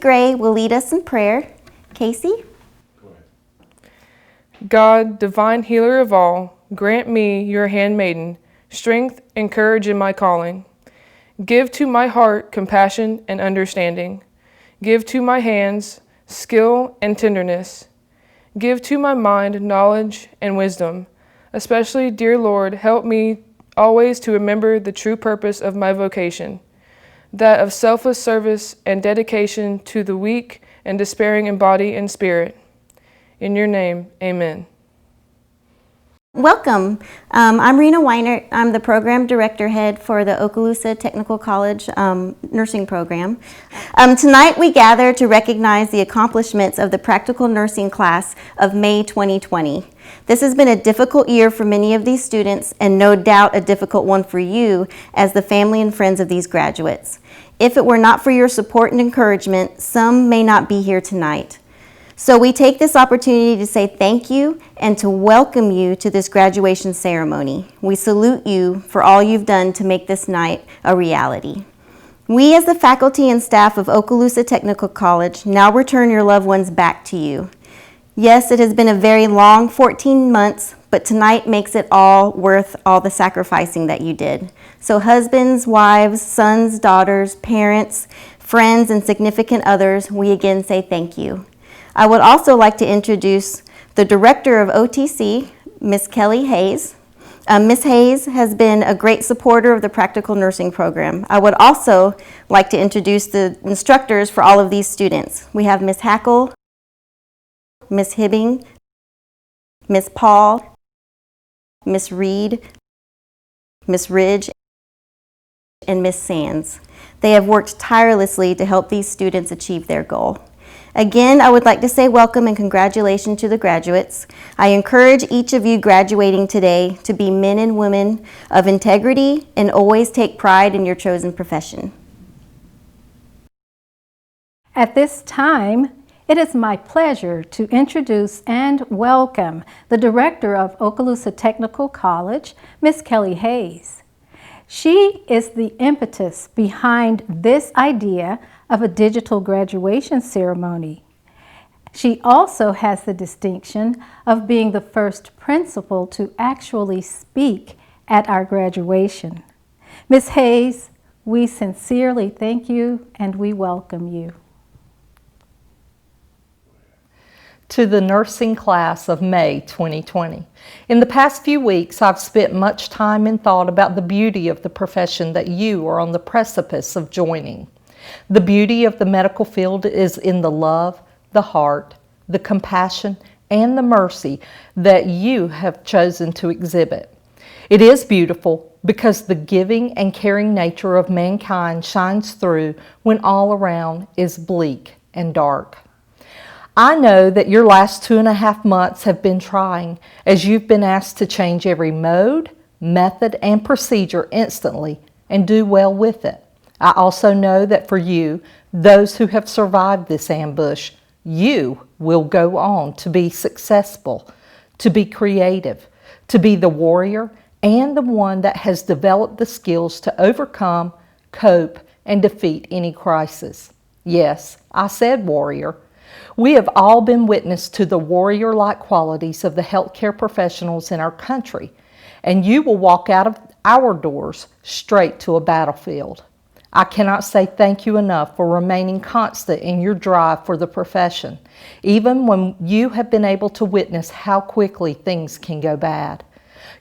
Gray will lead us in prayer. Casey? God, divine healer of all, grant me, your handmaiden, strength and courage in my calling. Give to my heart compassion and understanding. Give to my hands skill and tenderness. Give to my mind knowledge and wisdom. Especially, dear Lord, help me always to remember the true purpose of my vocation, that of selfless service and dedication to the weak and despairing in body and spirit. In your name, amen. Welcome. I'm Rena Weinert. I'm the program director head for the Okaloosa Technical College nursing program. Tonight we gather to recognize the accomplishments of the practical nursing class of May 2020. This has been a difficult year for many of these students and no doubt a difficult one for you as the family and friends of these graduates. If it were not for your support and encouragement, some may not be here tonight. So we take this opportunity to say thank you and to welcome you to this graduation ceremony. We salute you for all you've done to make this night a reality. We, as the faculty and staff of Okaloosa Technical College, now return your loved ones back to you. Yes, it has been a very long 14 months, but tonight makes it all worth all the sacrificing that you did. So husbands, wives, sons, daughters, parents, friends, and significant others, we again say thank you. I would also like to introduce the director of OTC, Ms. Kelly Hayes. Ms. Hayes has been a great supporter of the practical nursing program. I would also like to introduce the instructors for all of these students. We have Ms. Hackle, Ms. Hibbing, Ms. Paul, Ms. Reed, Ms. Ridge, and Ms. Sands. They have worked tirelessly to help these students achieve their goal. Again, I would like to say welcome and congratulations to the graduates. I encourage each of you graduating today to be men and women of integrity and always take pride in your chosen profession. At this time, it is my pleasure to introduce and welcome the director of Okaloosa Technical College, Ms. Kelly Hayes. She is the impetus behind this idea of a digital graduation ceremony. She also has the distinction of being the first principal to actually speak at our graduation. Ms. Hayes, we sincerely thank you and we welcome you. To the nursing class of May 2020. In the past few weeks, I've spent much time and thought about the beauty of the profession that you are on the precipice of joining. The beauty of the medical field is in the love, the heart, the compassion, and the mercy that you have chosen to exhibit. It is beautiful because the giving and caring nature of mankind shines through when all around is bleak and dark. I know that your last 2.5 months have been trying as you've been asked to change every mode, method, and procedure instantly and do well with it. I also know that for you, those who have survived this ambush, you will go on to be successful, to be creative, to be the warrior and the one that has developed the skills to overcome, cope, and defeat any crisis. Yes, I said warrior. We have all been witness to the warrior-like qualities of the healthcare professionals in our country, and you will walk out of our doors straight to a battlefield. I cannot say thank you enough for remaining constant in your drive for the profession, even when you have been able to witness how quickly things can go bad.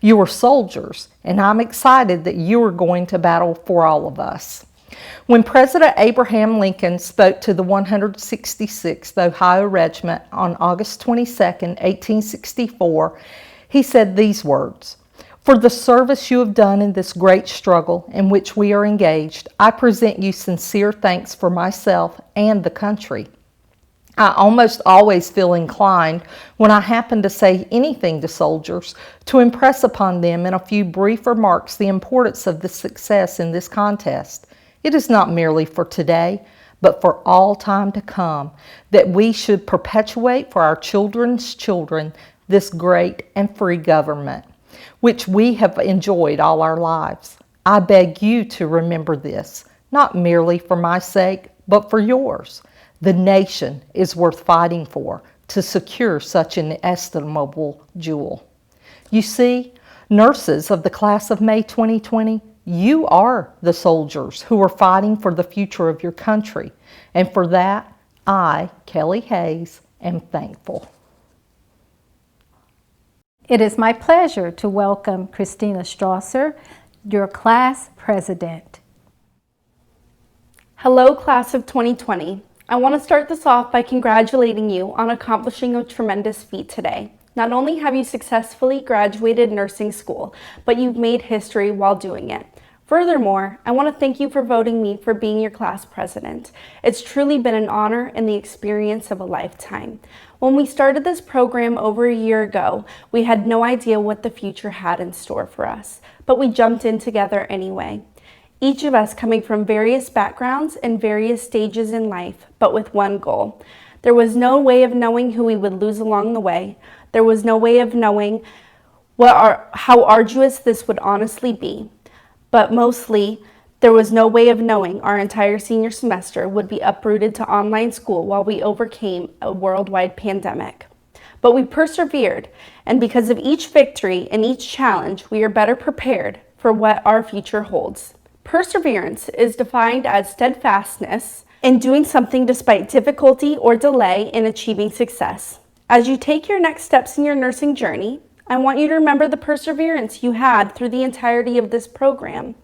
You are soldiers, and I'm excited that you are going to battle for all of us. When President Abraham Lincoln spoke to the 166th Ohio Regiment on August 22, 1864, he said these words, "For the service you have done in this great struggle in which we are engaged, I present you sincere thanks for myself and the country. I almost always feel inclined, when I happen to say anything to soldiers, to impress upon them in a few brief remarks the importance of the success in this contest. It is not merely for today, but for all time to come, that we should perpetuate for our children's children this great and free government, which we have enjoyed all our lives. I beg you to remember this, not merely for my sake, but for yours. The nation is worth fighting for to secure such an estimable jewel. You see, nurses of the class of May 2020, you are the soldiers who are fighting for the future of your country. And for that, I, Kelly Hayes, am thankful. It is my pleasure to welcome Christina Strasser, your class president. Hello, class of 2020. I want to start this off by congratulating you on accomplishing a tremendous feat today. Not only have you successfully graduated nursing school, but you've made history while doing it. Furthermore, I want to thank you for voting me for being your class president. It's truly been an honor and the experience of a lifetime. When we started this program over a year ago, we had no idea what the future had in store for us, but we jumped in together anyway. Each of us coming from various backgrounds and various stages in life, but with one goal. There was no way of knowing who we would lose along the way. There was no way of knowing how arduous this would honestly be. But mostly, there was no way of knowing our entire senior semester would be uprooted to online school while we overcame a worldwide pandemic. But we persevered, and because of each victory and each challenge, we are better prepared for what our future holds. Perseverance is defined as steadfastness in doing something despite difficulty or delay in achieving success. As you take your next steps in your nursing journey, I want you to remember the perseverance you had through the entirety of this program.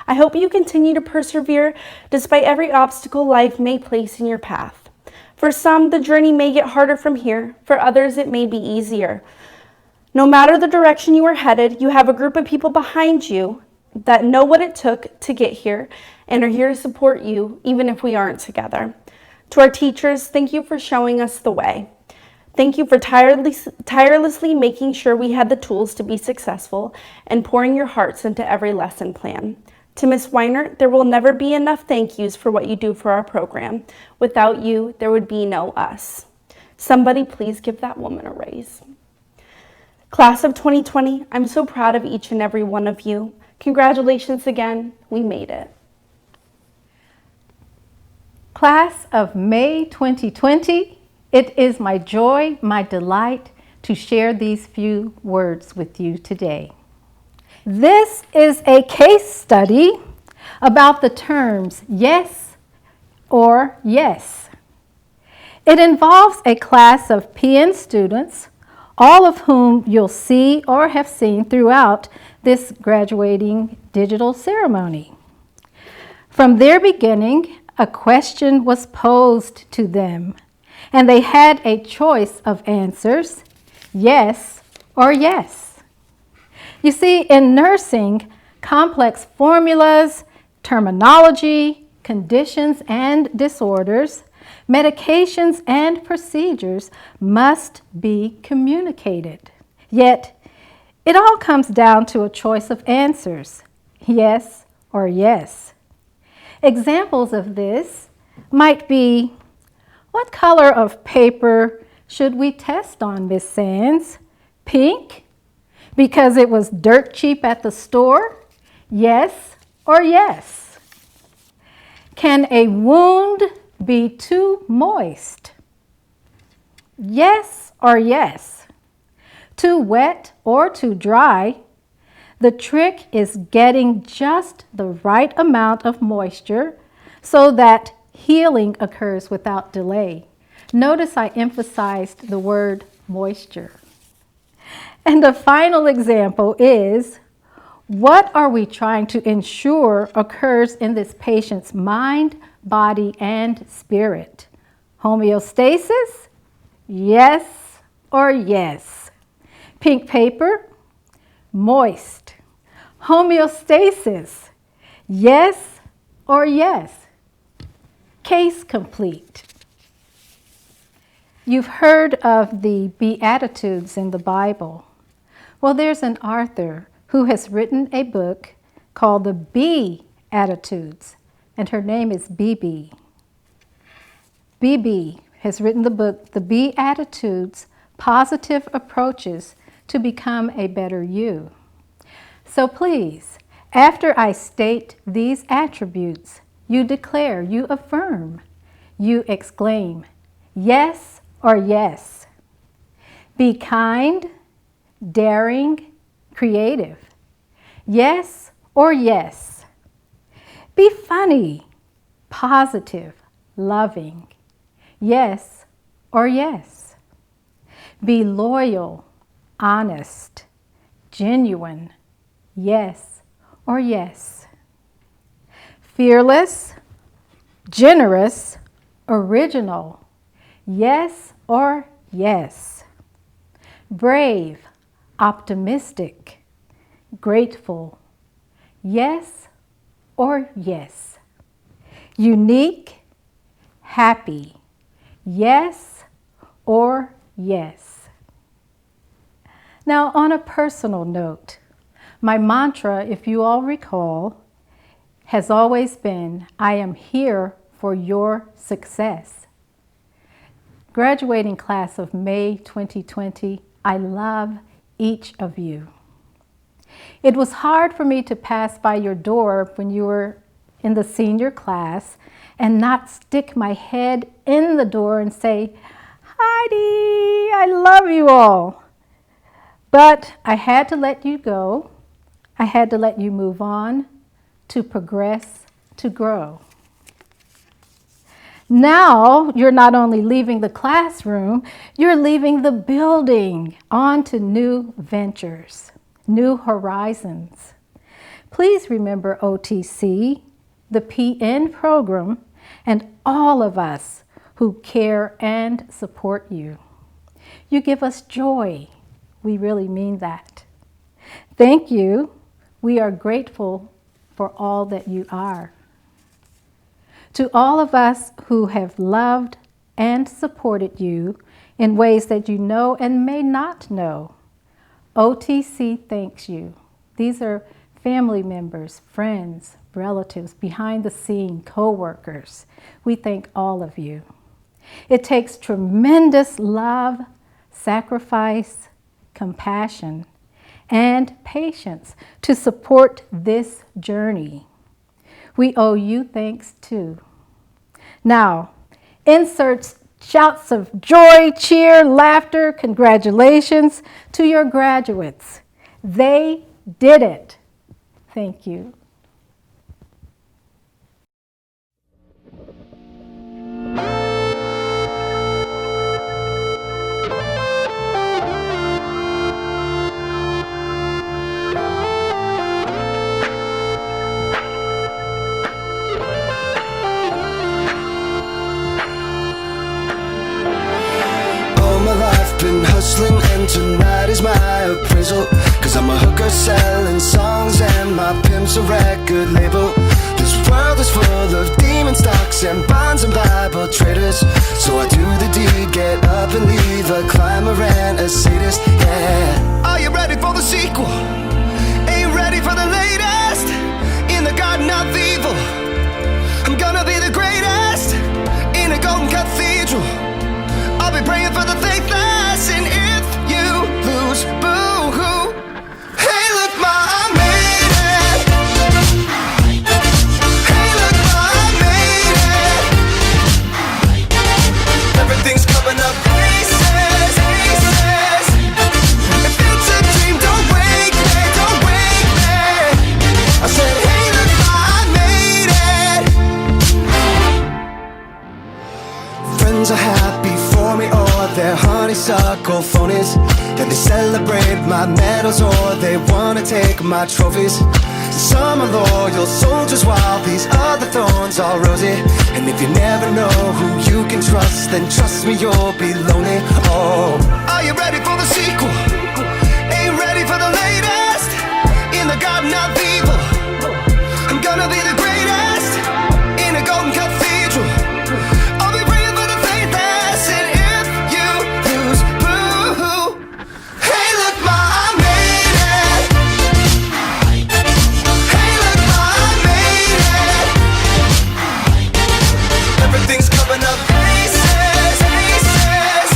I hope you continue to persevere despite every obstacle life may place in your path. For some, the journey may get harder from here. For others, it may be easier. No matter the direction you are headed, you have a group of people behind you that know what it took to get here and are here to support you, even if we aren't together. To our teachers, thank you for showing us the way. Thank you for tirelessly making sure we had the tools to be successful and pouring your hearts into every lesson plan. To Ms. Weiner, there will never be enough thank yous for what you do for our program. Without you, there would be no us. Somebody please give that woman a raise. Class of 2020, I'm so proud of each and every one of you. Congratulations again, we made it. Class of May 2020, it is my joy, my delight to share these few words with you today. This is a case study about the terms yes or yes. It involves a class of PN students, all of whom you'll see or have seen throughout this graduating digital ceremony. From their beginning, a question was posed to them, and they had a choice of answers, yes or yes. You see, in nursing, complex formulas, terminology, conditions and disorders, medications and procedures must be communicated. Yet, it all comes down to a choice of answers, yes or yes. Examples of this might be, what color of paper should we test on, Miss Sands? Pink? Because it was dirt cheap at the store? Yes or yes? Can a wound be too moist? Yes or yes? Too wet or too dry? The trick is getting just the right amount of moisture so that healing occurs without delay. Notice I emphasized the word moisture. And the final example is, what are we trying to ensure occurs in this patient's mind, body, and spirit? Homeostasis? Yes or yes? Pink paper? Moist. Homeostasis? Yes or yes? Case complete. You've heard of the Beatitudes in the Bible. Well, there's an author who has written a book called the Beatitudes, and her name is BB. BB has written the book, The Beatitudes, Positive Approaches to Become a Better You. So please, after I state these attributes, you declare, you affirm, you exclaim, yes or yes. Be kind, daring, creative. Yes or yes. Be funny, positive, loving. Yes or yes. Be loyal, honest, genuine. Yes or yes. Fearless, generous, original. Yes or yes. Brave, optimistic, grateful. Yes or yes. Unique, happy. Yes or yes. Now, on a personal note, my mantra, if you all recall, has always been, I am here for your success. Graduating class of May 2020, I love each of you. It was hard for me to pass by your door when you were in the senior class and not stick my head in the door and say, Heidi, I love you all. But I had to let you go. I had to let you move on, to progress, to grow. Now, you're not only leaving the classroom, you're leaving the building on to new ventures, new horizons. Please remember OTC, the PN program, and all of us who care and support you. You give us joy. We really mean that. Thank you. We are grateful for all that you are. To all of us who have loved and supported you in ways that you know and may not know, OTC thanks you. These are family members, friends, relatives, behind the scene, co-workers. We thank all of you. It takes tremendous love, sacrifice, compassion, and patience to support this journey. We owe you thanks too. Now, insert shouts of joy, cheer, laughter, congratulations to your graduates. They did it. Thank you. Been hustling and tonight is my appraisal, 'cause I'm a hooker selling songs and my pimp's a record label. This world is full of demon stocks and bonds and Bible traders, so I do the deed, get up and leave a climber and a sadist, yeah. Are you ready for the sequel? Ain't ready for the latest? In the garden of evil, I'm gonna be the greatest in a golden cathedral. I'll be praying for the faithless, and if you lose, boo-hoo. Hey, look, ma, I made it. Hey, look, ma, I made it. Everything's coming up aces, aces. If it's a dream, don't wake me, don't wake me. I said, hey, look, ma, I made it. Friends are happy for me, or they're honeysuckle phonies. Then they celebrate my medals, or they wanna take my trophies. Some are loyal soldiers, while these other thorns are rosy. And if you never know who you can trust, then trust me, you'll be lonely. Oh, are you ready for the sequel? Ain't ready for the latest in the garden of evil. I'm gonna be the greatest in a golden cathedral. I'll be praying for the faithless, and if you lose, boo-hoo. Hey, look, ma, I made it. Hey, look, ma, I made it. Everything's coming up aces, aces.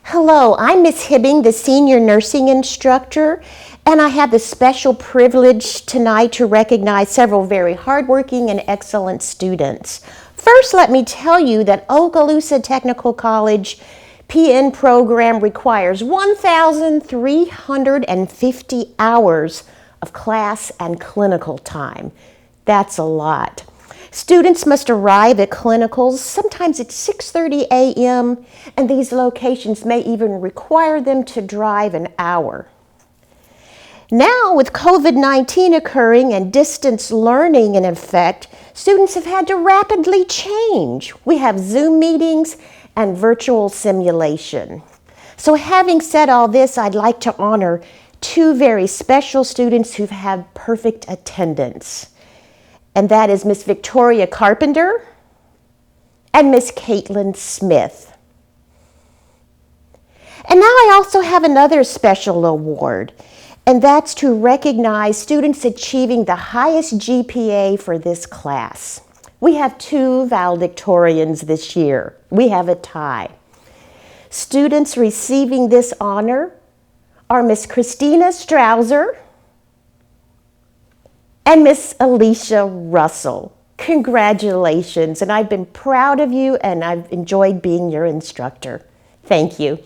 Hello, I'm Miss Hibbing, the senior nursing instructor, and I have the special privilege tonight to recognize several very hardworking and excellent students. First, let me tell you that Okaloosa Technical College PN program requires 1,350 hours of class and clinical time. That's a lot. Students must arrive at clinicals sometimes at 6:30 a.m., and these locations may even require them to drive an hour. Now, with COVID-19 occurring and distance learning in effect, students have had to rapidly change. We have Zoom meetings and virtual simulation. So having said all this, I'd like to honor two very special students who've had perfect attendance. And that is Miss Victoria Carpenter and Miss Caitlin Smith. And now I also have another special award, and that's to recognize students achieving the highest GPA for this class. We have two valedictorians this year. We have a tie. Students receiving this honor are Miss Christina Strouser and Miss Alicia Russell. Congratulations, and I've been proud of you and I've enjoyed being your instructor. Thank you.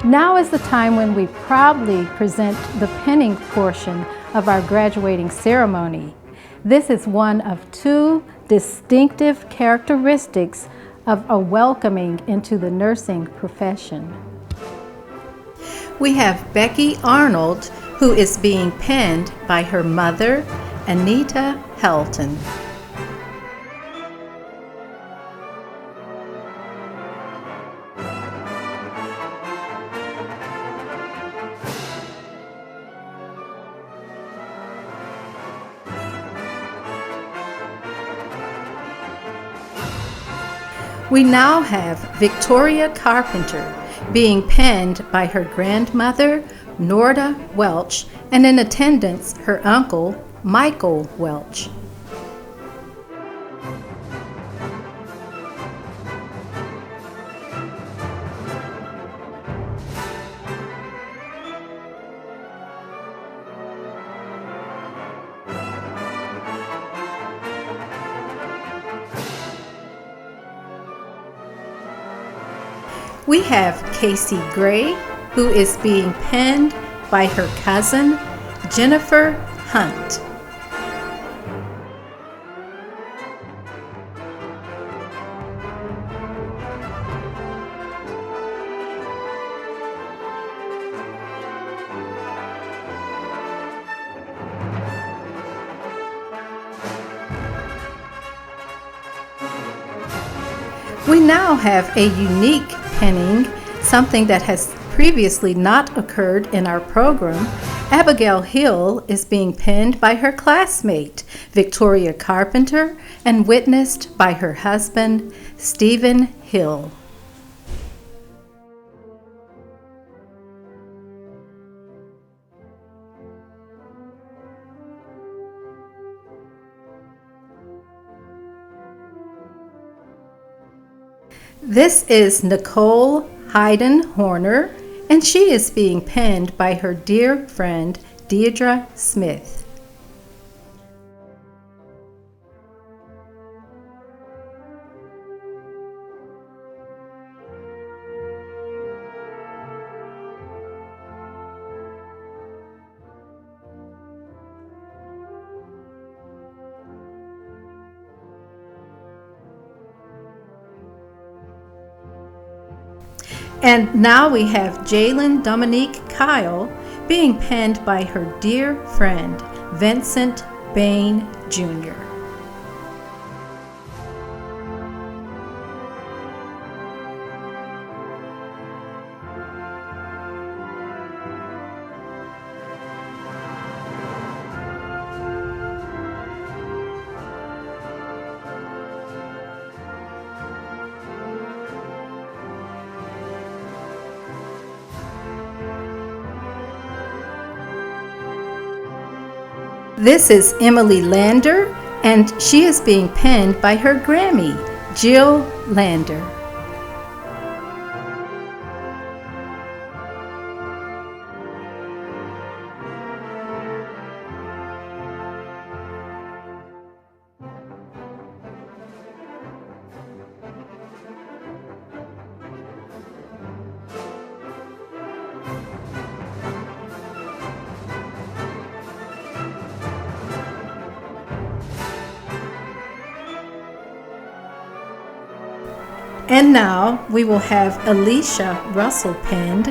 Now is the time when we proudly present the pinning portion of our graduating ceremony. This is one of two distinctive characteristics of a welcoming into the nursing profession. We have Becky Arnold, who is being penned by her mother, Anita Helton. We now have Victoria Carpenter being penned by her grandmother, Norda Welch, and in attendance, her uncle, Michael Welch. We have Casey Gray, who is being penned by her cousin, Jennifer Hunt. We now have a unique penning, something that has previously not occurred in our program. Abigail Hill is being penned by her classmate, Victoria Carpenter, and witnessed by her husband, Stephen Hill. This is Nicole Hayden Horner, and she is being penned by her dear friend, Deidre Smith. And now we have Jalen Dominique Kyle being penned by her dear friend, Vincent Bain, Jr. This is Emily Lander, and she is being penned by her Grammy, Jill Lander. And now we will have Alicia Russell penned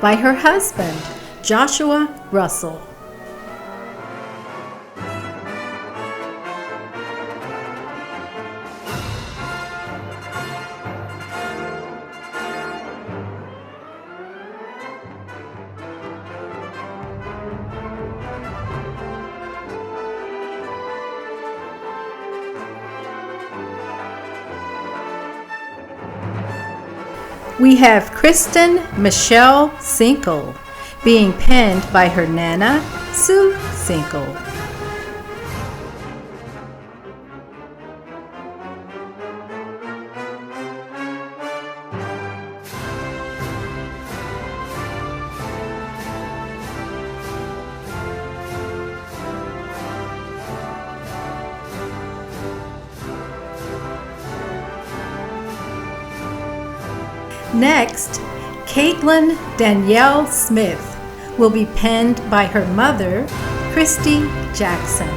by her husband, Joshua Russell. We have Kristen Michelle Sinkle being penned by her Nana, Sue Sinkle. Next, Caitlin Danielle Smith will be penned by her mother, Christy Jackson.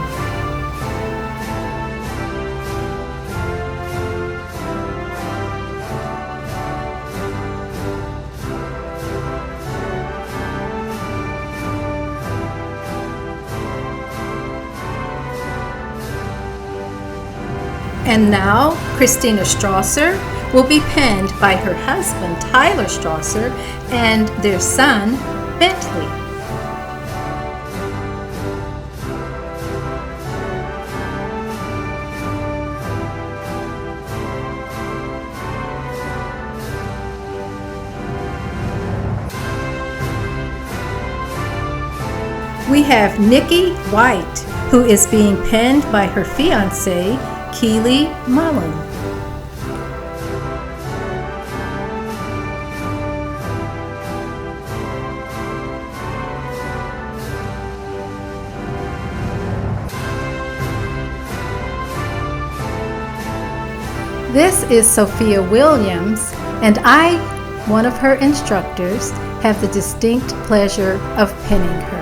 And now, Christina Strasser will be penned by her husband, Tyler Strasser, and their son, Bentley. We have Nikki White, who is being penned by her fiancé, Keely Mullen. This is Sophia Williams, and I, one of her instructors, have the distinct pleasure of penning her.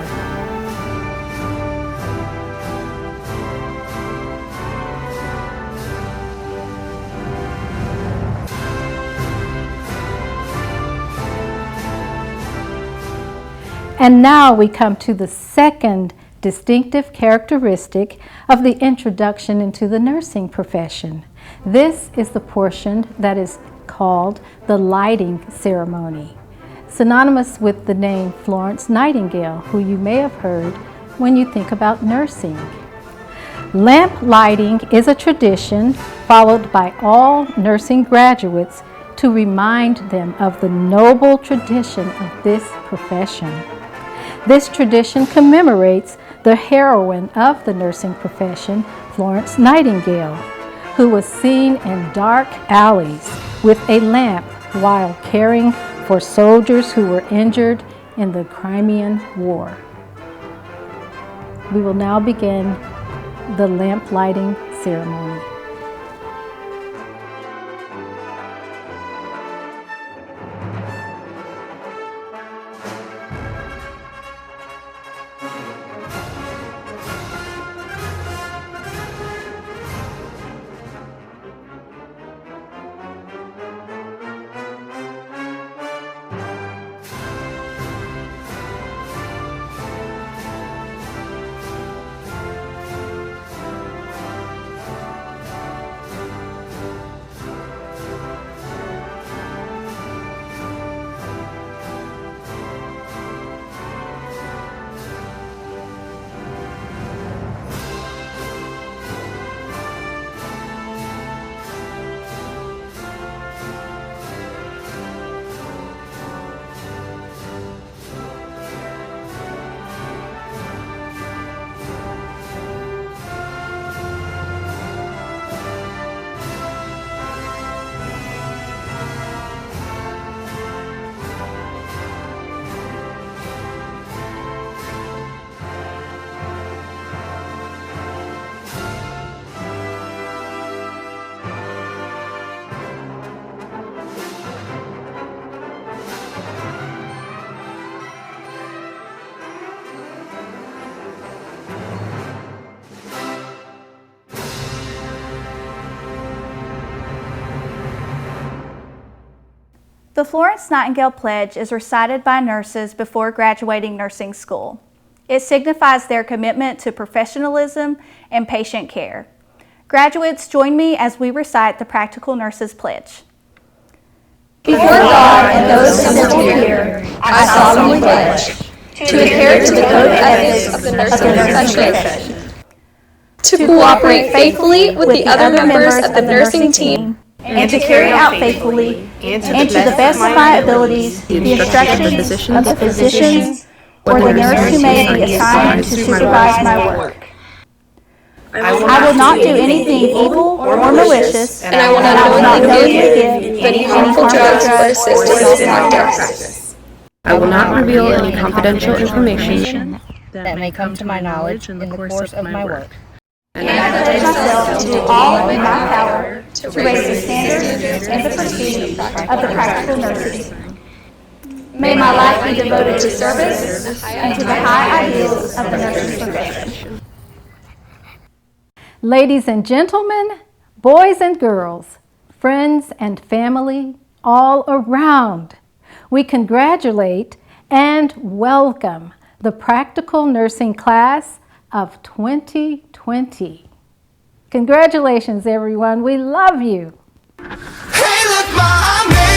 And now we come to the second distinctive characteristic of the introduction into the nursing profession. This is the portion that is called the lighting ceremony, synonymous with the name Florence Nightingale, who you may have heard when you think about nursing. Lamp lighting is a tradition followed by all nursing graduates to remind them of the noble tradition of this profession. This tradition commemorates the heroine of the nursing profession, Florence Nightingale, who was seen in dark alleys with a lamp while caring for soldiers who were injured in the Crimean War. We will now begin the lamp lighting ceremony. The Florence Nightingale Pledge is recited by nurses before graduating nursing school. It signifies their commitment to professionalism and patient care. Graduates, join me as we recite the Practical Nurses Pledge. Before God and those assembled here, I solemnly pledge to adhere to the code of ethics of the nursing profession, to cooperate faithfully with the other members of the nursing team, and to carry out faithfully and to the best of my abilities the instructions of the physicians or the nurse who may be assigned to supervise my work. I will not do anything evil or malicious, and I will not knowingly give any harmful drugs or assist in malpractice. I will not reveal any confidential information that may come to my knowledge in the course of my work. And I pledge myself to do all in my power to raise the standards and the pursuit of the practical nursing. May my life be devoted to service and to the high ideals of the nursing profession. Ladies and gentlemen, boys and girls, friends and family all around, we congratulate and welcome the Practical Nursing Class of 2020. Congratulations, everyone. We love you. Hey, look, Ma, I made